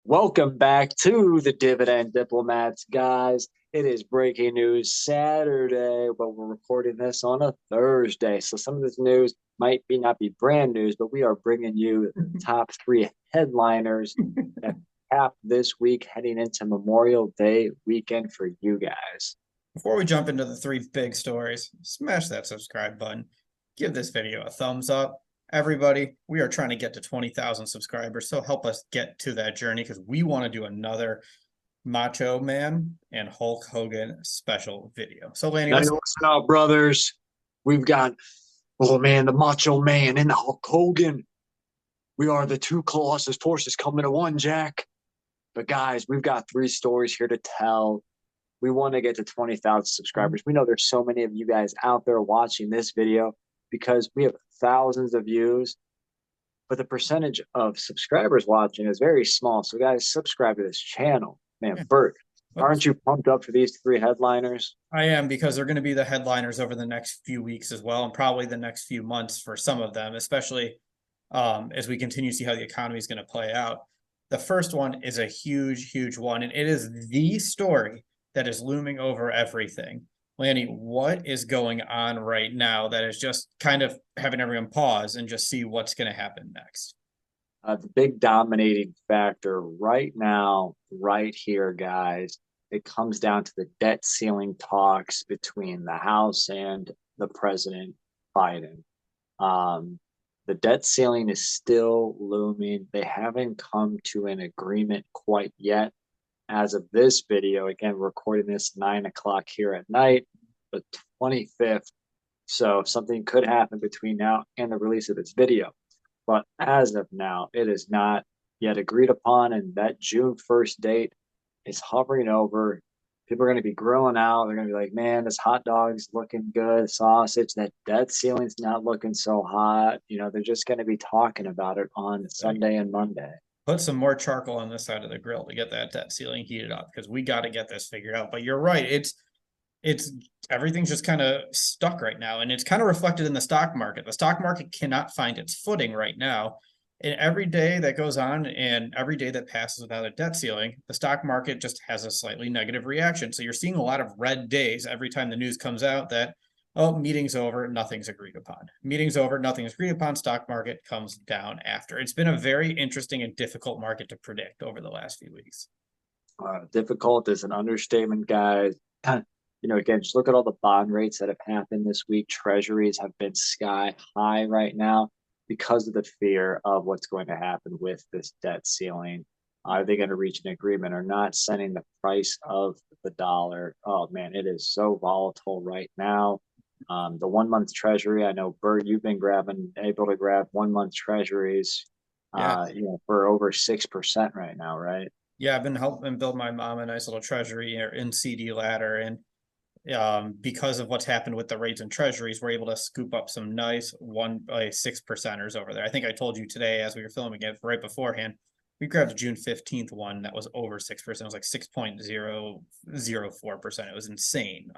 Welcome back to the Dividend Diplomats, guys. It is breaking news Saturday, but we're recording this on a Thursday. So some of this news might not be brand news, but we are bringing you the top three headliners that cap this week heading into Memorial Day weekend for you guys. Before we jump into the three big stories, smash that subscribe button. Give this video a thumbs up. Everybody, we are trying to get to 20,000 subscribers, so help us get to that journey because we want to do another Macho Man and Hulk Hogan special video. So, Lanny, Now, listen up, brothers. We've got, oh man, the Macho Man and the Hulk Hogan. We are the two Colossus forces coming to one, Jack. But guys, we've got three stories here to tell. We want to get to 20,000 subscribers. We know there's so many of you guys out there watching this video because we have thousands of views, but the percentage of subscribers watching is very small. So guys, subscribe to this channel. Man, Bert, aren't you pumped up for these three headliners? I am, because they're going to be the headliners over the next few weeks as well, and probably the next few months for some of them, especially as we continue to see how the economy is going to play out. The first one is a huge, huge one, and it is the story that is looming over everything. Lanny, what is going on right now that is just kind of having everyone pause and just see what's going to happen next? The big dominating factor right now, right here, guys, it comes down to the debt ceiling talks between the House and the President Biden. The debt ceiling is still looming. They haven't come to an agreement quite yet. As of this video, again, recording this 9 o'clock here at night, the 25th. So something could happen between now and the release of this video. But as of now, it is not yet agreed upon. And that June 1st date is hovering over. People are going to be grilling out. They're going to be like, man, this hot dog's looking good. Sausage, that debt ceiling's not looking so hot. You know, they're just going to be talking about it on Sunday and Monday. Put some more charcoal on this side of the grill to get that debt ceiling heated up, because we got to get this figured out. But you're right. It's everything's just kind of stuck right now, and it's kind of reflected in the stock market. The stock market cannot find its footing right now. And every day that goes on and every day that passes without a debt ceiling, the stock market just has a slightly negative reaction. So you're seeing a lot of red days every time the news comes out that, oh, meeting's over, nothing's agreed upon. Meeting's over, nothing's agreed upon, stock market comes down after. It's been a very interesting and difficult market to predict over the last few weeks. Difficult is an understatement, guys. You know, again, just look at all the bond rates that have happened this week. Treasuries have been sky high right now because of the fear of what's going to happen with this debt ceiling. Are they going to reach an agreement or not? Sending the price of the dollar. Oh man, it is so volatile right now. The 1 month treasury, I know, Bert, you've been able to grab 1 month treasuries, you know, for over 6% right now, right? Yeah, I've been helping build my mom a nice little treasury in CD ladder, and because of what's happened with the rates and treasuries, we're able to scoop up some nice 6%ers over there. I think I told you today as we were filming it right beforehand, we grabbed a June 15th one that was over 6%. It was like 6.004%. It was insane.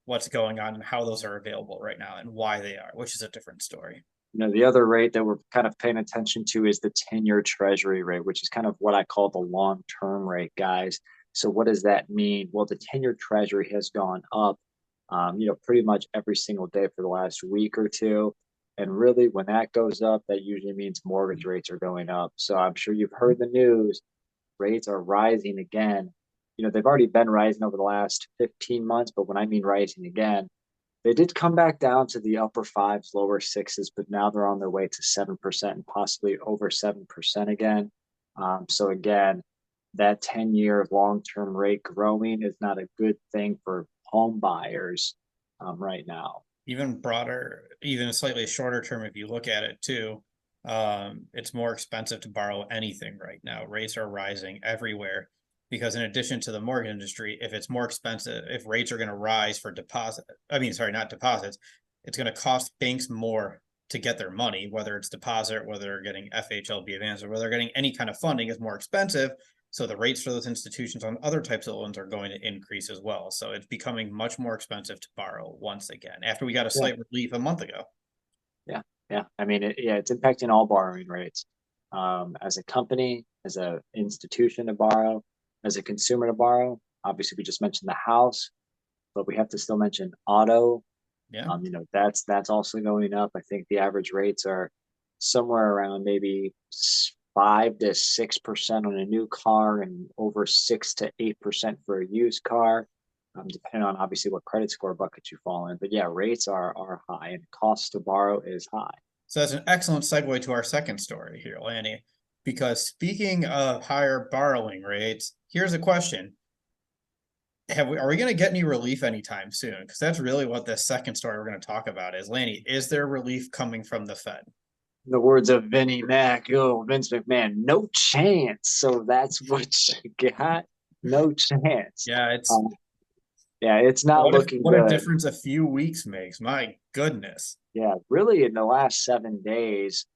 What's going on and how those are available right now and why they are, which is a different story. You know, the other rate that we're kind of paying attention to is the 10-year treasury rate, which is kind of what I call the long-term rate, guys. So what does that mean? Well, the 10-year treasury has gone up, you know, pretty much every single day for the last week or two. And really, when that goes up, that usually means mortgage rates are going up. So I'm sure you've heard the news. Rates are rising again. You know, they've already been rising over the last 15 months, but when I mean rising again, they did come back down to the upper fives, lower sixes, but now they're on their way to 7% and possibly over 7% again. So again, that 10-year long-term rate growing is not a good thing for home buyers right now. Even broader, even a slightly shorter term, if you look at it too, it's more expensive to borrow anything right now. Rates are rising everywhere because in addition to the mortgage industry, if it's more expensive, if rates are going to rise for not deposits, it's going to cost banks more to get their money, whether it's deposit, whether they're getting FHLB advance, or whether they're getting any kind of funding is more expensive. So the rates for those institutions on other types of loans are going to increase as well. So it's becoming much more expensive to borrow once again, after we got a slight relief a month ago. Yeah. I mean, it's impacting all borrowing rates. As a company, as a institution to borrow, as a consumer to borrow. Obviously, we just mentioned the house, but we have to still mention auto. Yeah. That's also going up. I think the average rates are somewhere around maybe 5 to 6% on a new car and over 6 to 8% for a used car, depending on obviously what credit score bucket you fall in. But yeah, rates are high and cost to borrow is high. So that's an excellent segue to our second story here, Lanny. Because speaking of higher borrowing rates, here's a question. Are we going to get any relief anytime soon? Because that's really what the second story we're going to talk about is, Lanny, is there relief coming from the Fed? In the words of Vinnie Mac, Vince McMahon, no chance. So that's what you got. No chance. Yeah, it's Um, yeah, it's not looking what a good. difference a few weeks makes. My goodness. Yeah, really, in the last 7 days,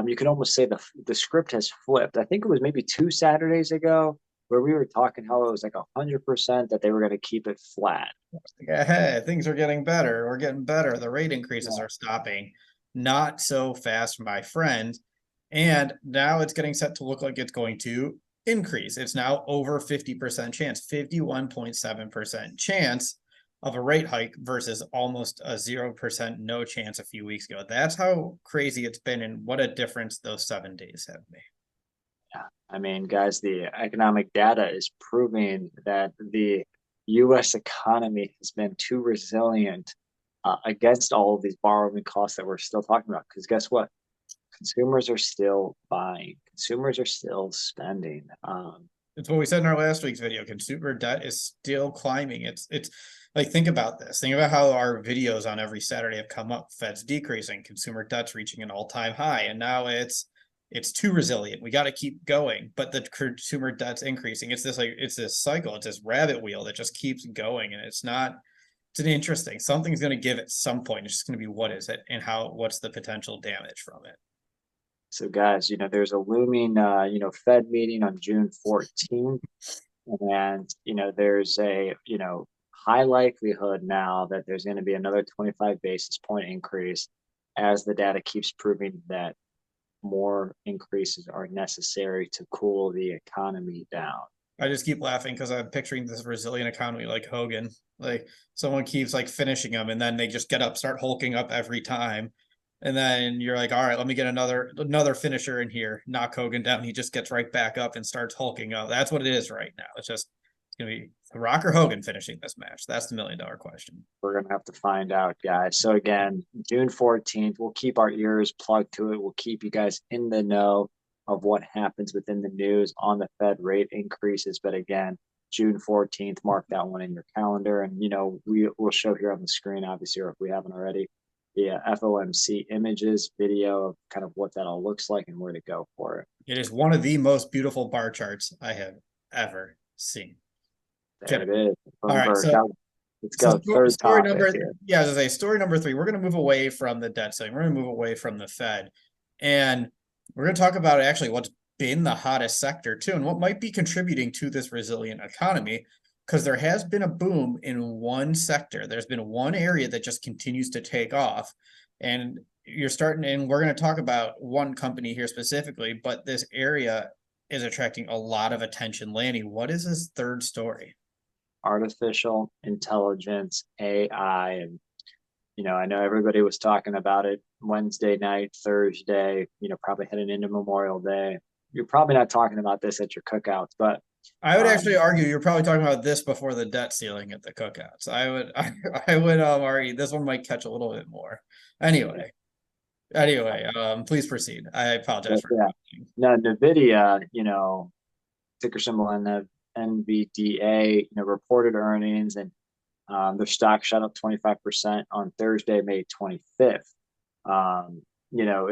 you can almost say the script has flipped. I think it was maybe 2 Saturdays ago where we were talking how it was like 100% that they were going to keep it flat. Yeah, hey, things are getting better. We're getting better. The rate increases Yeah. are stopping. Not so fast, my friend. And now it's getting set to look like it's going to increase. It's now over 50% chance, 51.7% chance of a rate hike versus almost a 0% no chance a few weeks ago. That's how crazy it's been, and what a difference those 7 days have made. Yeah. I mean, guys, the economic data is proving that the U.S. economy has been too resilient against all of these borrowing costs that we're still talking about. Because guess what? Consumers are still buying. Consumers are still spending. It's what we said in our last week's video. Consumer debt is still climbing. It's like, think about this. Think about how our videos on every Saturday have come up. Fed's decreasing, consumer debt's reaching an all-time high, and now it's too resilient. We got to keep going, but the consumer debt's increasing. It's this cycle. It's this rabbit wheel that just keeps going, and it's not. It's an interesting. Something's going to give at some point. It's just going to be what is it and what's the potential damage from it. So, guys, there's a looming, Fed meeting on June 14th, and there's a high likelihood now that there's going to be another 25 basis point increase as the data keeps proving that more increases are necessary to cool the economy down. I just keep laughing because I'm picturing this resilient economy like Hogan. Like, someone keeps like finishing them, and then they just get up, start hulking up every time. And then you're like, all right, let me get another finisher in here, knock Hogan down. He just gets right back up and starts hulking up. That's what it is right now. It's gonna be Rock or Hogan finishing this match. That's the $1,000,000 question. We're going to have to find out, guys. So, again, June 14th, we'll keep our ears plugged to it. We'll keep you guys in the know of what happens within the news on the Fed rate increases. But again, June 14th, mark that one in your calendar. And, we'll show here on the screen, obviously, or if we haven't already, the FOMC images, video of kind of what that all looks like and where to go for it. It is one of the most beautiful bar charts I have ever seen. There it is. All right, so let's go. Third story topic number, here. yeah, as I say, story number 3. We're going to move away from the debt ceiling. We're going to move away from the Fed, and we're going to talk about actually what's been the hottest sector too, and what might be contributing to this resilient economy. Because there has been a boom in one sector. There's been one area that just continues to take off, and we're going to talk about one company here specifically, but this area is attracting a lot of attention. Lanny, what is this third story? Artificial intelligence, AI. And, I know everybody was talking about it Wednesday night, Thursday, probably heading into Memorial Day. You're probably not talking about this at your cookouts, but I would actually argue you're probably talking about this before the debt ceiling at the cookouts. I would argue this one might catch a little bit more. Anyway, please proceed. I apologize for yeah. No, Nvidia, ticker symbol NVDA, reported earnings, and their stock shot up 25% on Thursday, May 25th.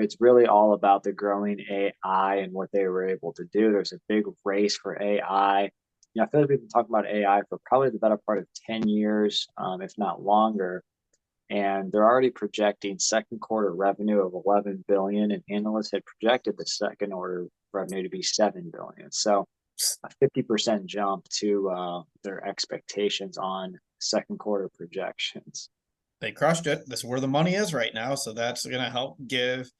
It's really all about the growing AI and what they were able to do. There's a big race for AI. I feel like we've been talking about AI for probably the better part of 10 years, if not longer. And they're already projecting second quarter revenue of 11 billion, and analysts had projected the second order revenue to be 7 billion. So a 50% jump to their expectations on second quarter projections. They crushed it. This is where the money is right now. So that's going to help give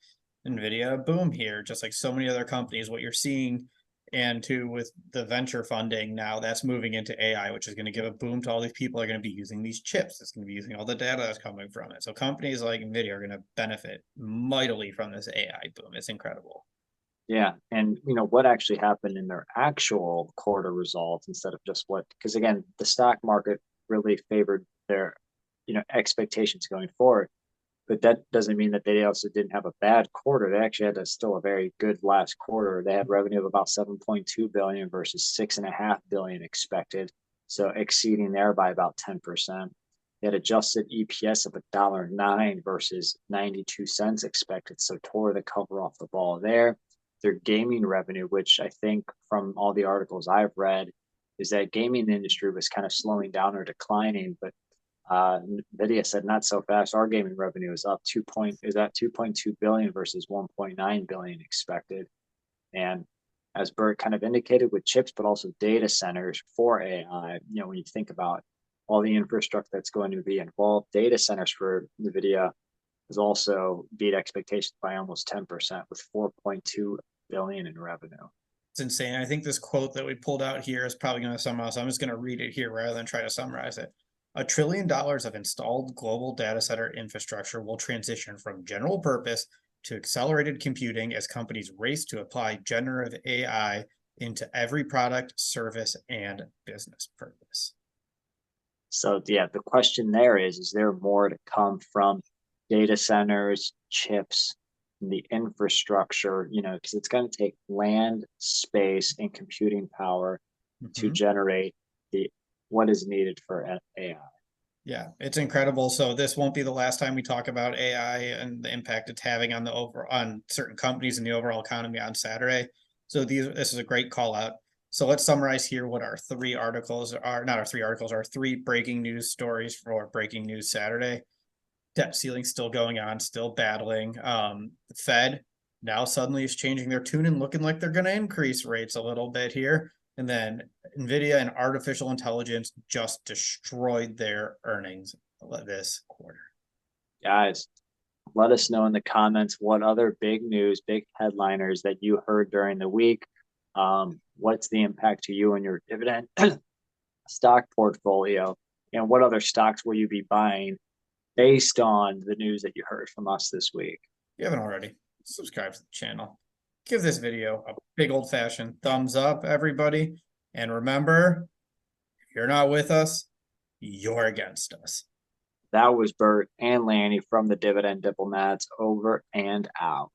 Nvidia a boom here, just like so many other companies. What you're seeing And two, with the venture funding now, that's moving into AI, which is going to give a boom to all these people are going to be using these chips. It's going to be using all the data that's coming from it. So companies like Nvidia are going to benefit mightily from this AI boom. It's incredible. Yeah, and what actually happened in their actual quarter results instead of just what, because again, the stock market really favored their expectations going forward. But that doesn't mean that they also didn't have a bad quarter. They actually had still a very good last quarter. They had revenue of about 7.2 billion versus 6.5 billion expected, so exceeding there by about 10%. They had adjusted EPS of $1.09 versus 92 cents expected, so tore the cover off the ball there. Their gaming revenue, which I think from all the articles I've read, is that gaming industry was kind of slowing down or declining, but Nvidia said not so fast. Our gaming revenue is up is at 2.2 billion versus 1.9 billion expected. And as Bert kind of indicated with chips, but also data centers for AI, when you think about all the infrastructure that's going to be involved, data centers for Nvidia has also beat expectations by almost 10% with 4.2 billion in revenue. It's insane. I think this quote that we pulled out here is probably going to sum up. So I'm just going to read it here rather than try to summarize it. $1 trillion of installed global data center infrastructure will transition from general purpose to accelerated computing as companies race to apply generative AI into every product, service, and business purpose. So yeah, the question there is there more to come from data centers, chips, the infrastructure, because it's going to take land, space, and computing power to generate what is needed for AI. Yeah, it's incredible. So this won't be the last time we talk about AI and the impact it's having on on certain companies and the overall economy on Saturday. So this is a great call out. So let's summarize here what our three articles are, not our three articles, our three breaking news stories for breaking news Saturday. Debt ceiling still going on, still battling. The Fed now suddenly is changing their tune and looking like they're going to increase rates a little bit here. And then Nvidia and artificial intelligence just destroyed their earnings this quarter. Guys, let us know in the comments what other big news, big headliners that you heard during the week. What's the impact to you and your dividend stock portfolio? And what other stocks will you be buying based on the news that you heard from us this week? If you haven't already, subscribe to the channel. Give this video a big old-fashioned thumbs up, everybody. And remember, if you're not with us, you're against us. That was Bert and Lanny from the Dividend Diplomats, over and out.